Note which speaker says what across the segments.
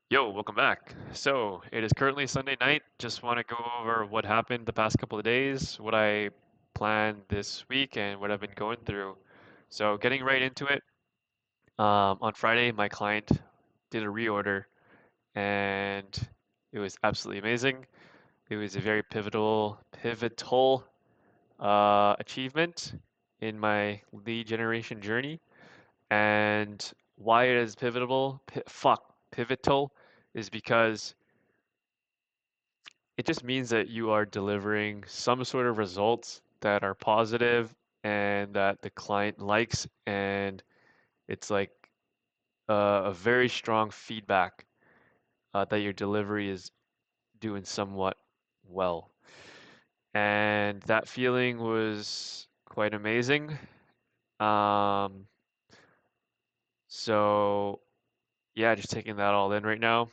Speaker 1: Yo, welcome back. So it is currently Sunday night. Just want to go over what happened the past couple of days, what I planned this week, and what I've been going through. So getting right into it, on Friday, my client did a reorder, and it was absolutely amazing. It was a very pivotal achievement in my lead generation journey. And why it is pivotal is because it just means that you are delivering some sort of results that are positive and that the client likes, and it's like a very strong feedback that your delivery is doing somewhat well. And that feeling was quite amazing. Um, so yeah, just taking that all in right now.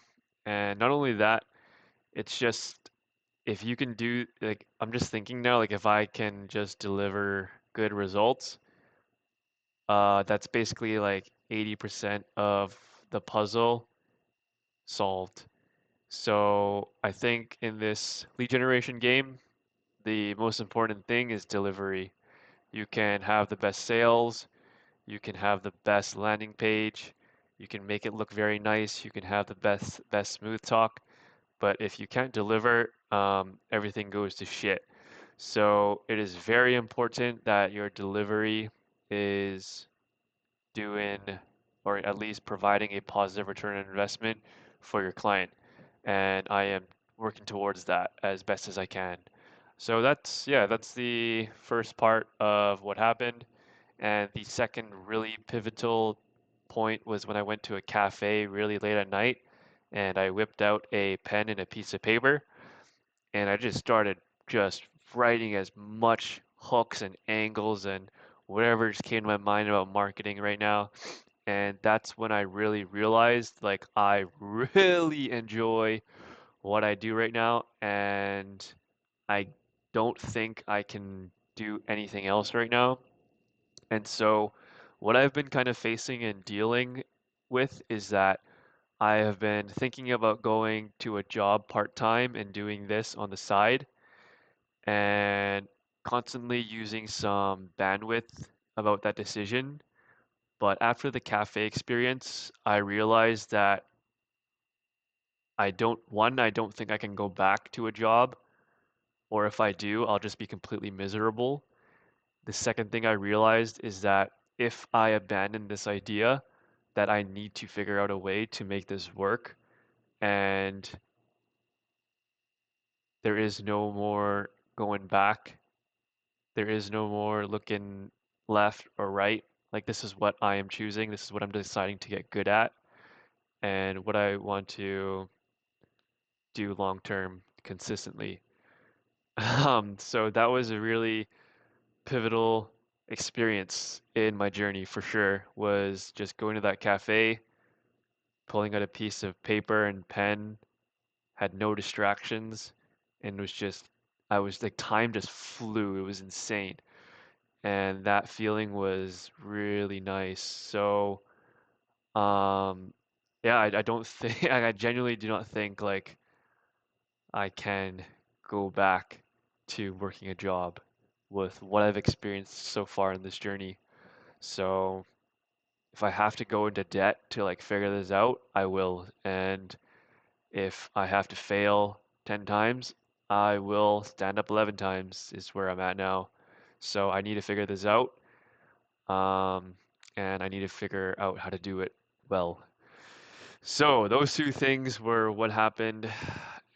Speaker 1: And not only that, it's just if you can do like I'm just thinking now, like if I can just deliver good results, that's basically like 80% of the puzzle solved. So I think in this lead generation game, the most important thing is delivery. You can have the best sales, you can have the best landing page, you can make it look very nice, you can have the best smooth talk, but if you can't deliver, everything goes to shit. So it is very important that your delivery is doing, or at least providing a positive return on investment for your client. And I am working towards that as best as I can. So that's the first part of what happened. And the second really pivotal point was when I went to a cafe really late at night and I whipped out a pen and a piece of paper and I just started just writing as much hooks and angles and whatever just came to my mind about marketing right now. And that's when I really realized like I really enjoy what I do right now and I don't think I can do anything else right now. And so what I've been kind of facing and dealing with is that I have been thinking about going to a job part-time and doing this on the side and constantly using some bandwidth about that decision. But after the cafe experience, I realized that I don't think I can go back to a job, or if I do, I'll just be completely miserable. The second thing I realized is that if I abandon this idea, that I need to figure out a way to make this work, and there is no more going back. There is no more looking left or right. Like this is what I am choosing. This is what I'm deciding to get good at and what I want to do long term consistently. So that was a really pivotal experience in my journey for sure, was just going to that cafe, pulling out a piece of paper and pen, had no distractions, and was just I was like time just flew. It was insane. And that feeling was really nice. So, um, yeah, I don't think I genuinely do not think like I can go back to working a job with what I've experienced so far in this journey. So, if I have to go into debt to like figure this out, I will. And if I have to fail 10 times, I will stand up 11 times is where I'm at now. So I need to figure this out. Um, and I need to figure out how to do it well. So those two things were what happened,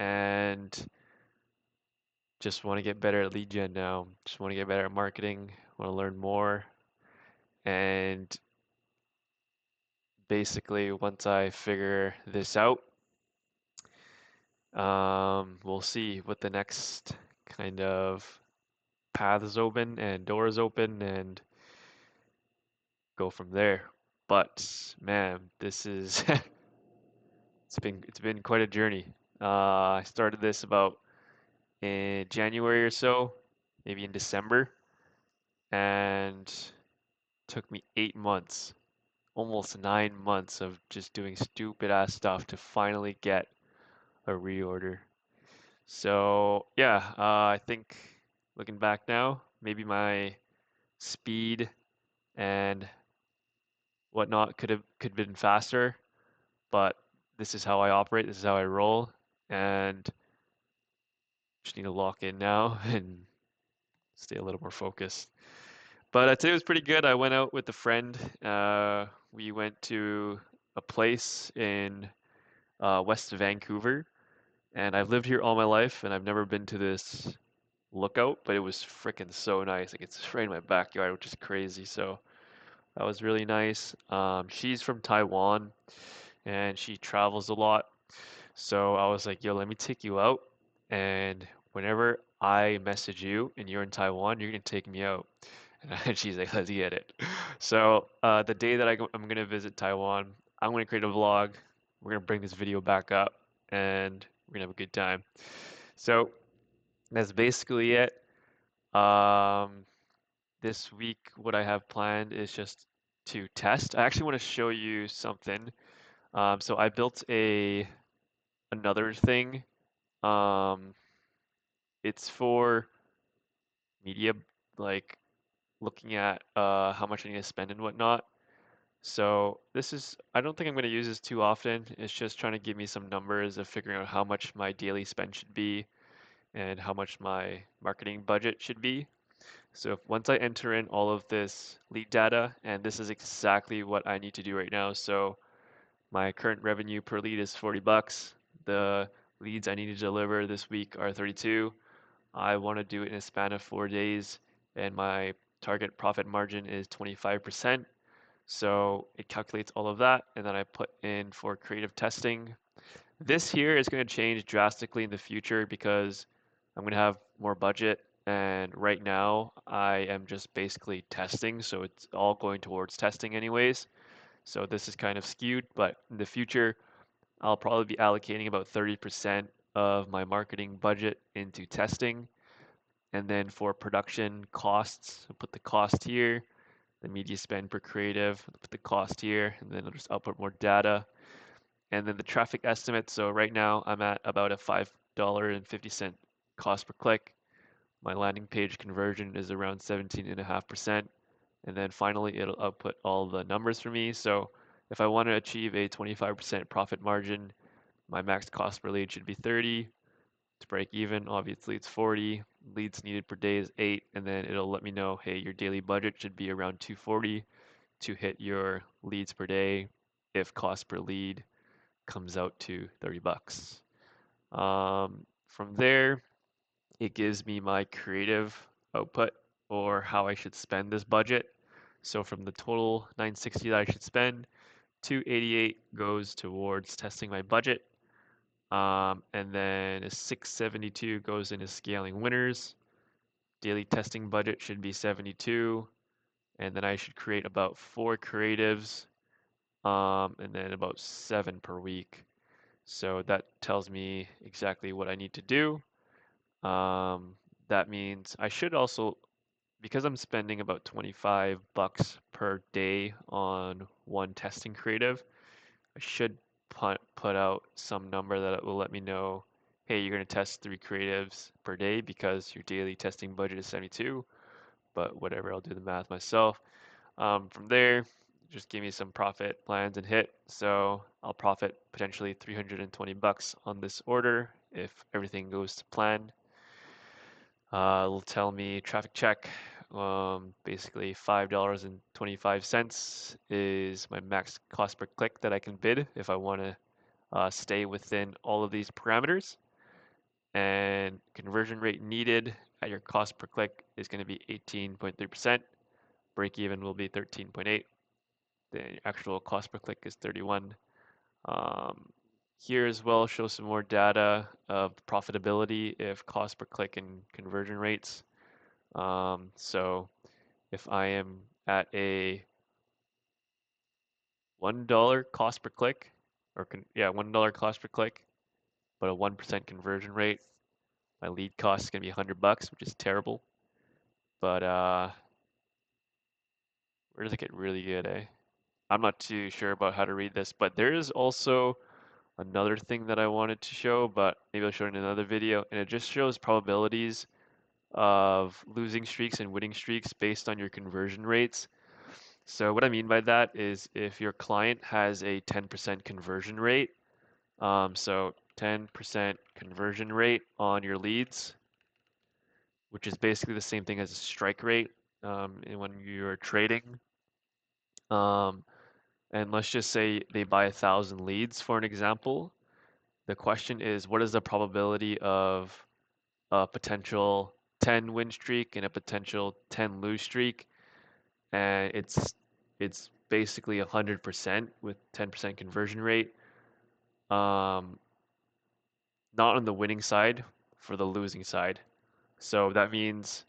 Speaker 1: and just want to get better at lead gen now. Just want to get better at marketing. Want to learn more, and basically once I figure this out, we'll see what the next kind of paths open and doors open, and go from there. But man, this is it's been quite a journey. I started this about in January or so, maybe in December, and took me 8 months almost 9 months of just doing stupid ass stuff to finally get a reorder. So yeah, I think looking back now, maybe my speed and whatnot could have been faster, but this is how I operate, this is how I roll, and just need to lock in now and stay a little more focused. But today was pretty good. I went out with a friend. We went to a place in west Vancouver, and I've lived here all my life, and I've never been to this lookout, but it was freaking so nice. Like it's right in my backyard, which is crazy. So that was really nice. She's from Taiwan, and she travels a lot. So I was like, yo, let me take you out. And whenever I message you and you're in Taiwan, you're gonna take me out. And she's like, let's get it. So the day that I'm gonna visit Taiwan, I'm gonna create a vlog. We're gonna bring this video back up and we're gonna have a good time. So that's basically it. Um, this week, what I have planned is just to test. I actually want to show you something. So I built another thing. Um, it's for media, like looking at how much I need to spend and whatnot. So this is, I don't think I'm going to use this too often. It's just trying to give me some numbers of figuring out how much my daily spend should be and how much my marketing budget should be. So once I enter in all of this lead data, and this is exactly what I need to do right now. So my current revenue per lead is 40 bucks. The leads I need to deliver this week are 32. I want to do it in a span of 4 days, and my target profit margin is 25%. So it calculates all of that, and then I put in for creative testing. This here is going to change drastically in the future because I'm going to have more budget, and right now I am just basically testing, so it's all going towards testing anyways. So this is kind of skewed, but in the future, I'll probably be allocating about 30% of my marketing budget into testing. And then for production costs, I'll put the cost here, the media spend per creative, I'll put the cost here, and then I'll just output more data. And then the traffic estimate. So right now I'm at about a $5.50 cost per click. My landing page conversion is around 17.5%. And then finally, it'll output all the numbers for me. So if I want to achieve a 25% profit margin, my max cost per lead should be 30. To break even, obviously it's 40. Leads needed per day is 8. And then it'll let me know, hey, your daily budget should be around 240 to hit your leads per day if cost per lead comes out to 30 bucks. From there, it gives me my creative output or how I should spend this budget. So from the total 960 that I should spend, 288 goes towards testing my budget. And then a 672 goes into scaling winners. Daily testing budget should be 72. And then I should create about 4 creatives, and then about 7 per week. So that tells me exactly what I need to do. Um, that means I should also, because I'm spending about 25 bucks per day on one testing creative, I should put out some number that will let me know, hey, you're going to test 3 creatives per day because your daily testing budget is 72, but whatever, I'll do the math myself. From there, just give me some profit plans and hit. So I'll profit potentially 320 bucks on this order if everything goes to plan. It'll tell me traffic check. Basically $5.25 is my max cost per click that I can bid if I want to stay within all of these parameters. And conversion rate needed at your cost per click is going to be 18.3%. Break even will be 13.8. The actual cost per click is 31. Um, here as well, show some more data of profitability if cost per click and conversion rates. So if I am at a $1 cost per click, or yeah, $1 cost per click, but a 1% conversion rate, my lead cost is gonna be 100 bucks, which is terrible. But where does it get really good, eh? I'm not too sure about how to read this, but there is also another thing that I wanted to show, but maybe I'll show it in another video, and it just shows probabilities of losing streaks and winning streaks based on your conversion rates. So what I mean by that is if your client has a 10% conversion rate, so 10% conversion rate on your leads, which is basically the same thing as a strike rate when you're trading. Um, and let's just say they buy 1,000 leads for an example. The question is, what is the probability of a potential 10 win streak and a potential 10 lose streak? And it's basically 100% with 10% conversion rate. Um, not on the winning side, for the losing side. So that means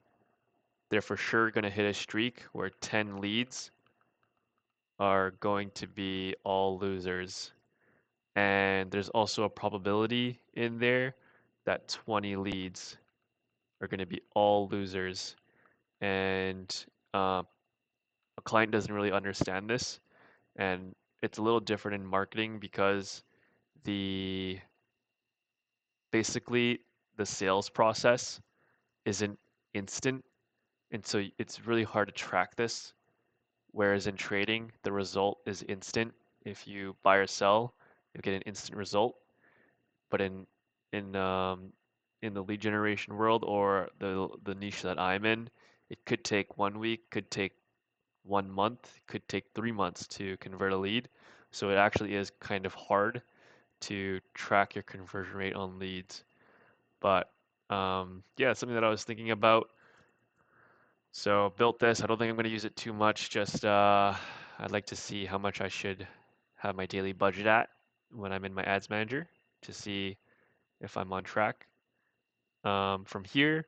Speaker 1: they're for sure going to hit a streak where 10 leads are going to be all losers. And there's also a probability in there that 20 leads are going to be all losers. And uh, a client doesn't really understand this. And it's a little different in marketing because the basically the sales process isn't instant. And so it's really hard to track this. Whereas in trading, the result is instant. If you buy or sell, you get an instant result. But in um, in the lead generation world or the niche that I'm in, it could take 1 week, could take 1 month, could take 3 months to convert a lead. So it actually is kind of hard to track your conversion rate on leads. But yeah, it's something that I was thinking about. So built this. I don't think I'm going to use it too much. Just I'd like to see how much I should have my daily budget at when I'm in my ads manager to see if I'm on track. From here,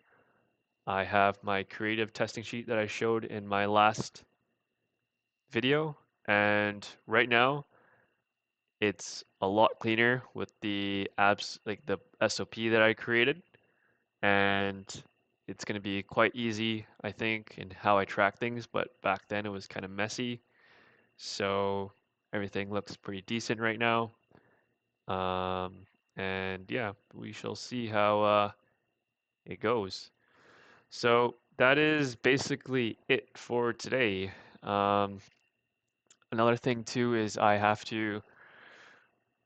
Speaker 1: I have my creative testing sheet that I showed in my last video. And right now, it's a lot cleaner with the apps, like the SOP that I created. And it's going to be quite easy, I think, in how I track things. But back then, it was kind of messy. So everything looks pretty decent right now. Um, and yeah, we shall see how it goes. So that is basically it for today. Um, Another thing too is I have to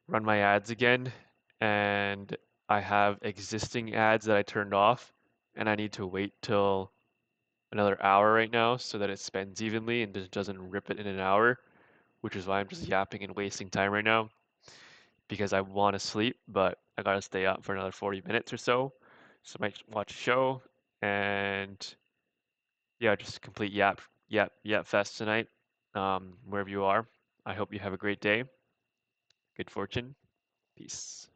Speaker 1: run my ads again, and I have existing ads that I turned off, and I need to wait till another hour right now so that it spends evenly and just doesn't rip it in an hour, which is why I'm just yapping and wasting time right now because I want to sleep, but I gotta stay up for another 40 minutes or so. So I might watch a show and yeah, just complete yap fest tonight. Wherever you are. I hope you have a great day. Good fortune. Peace.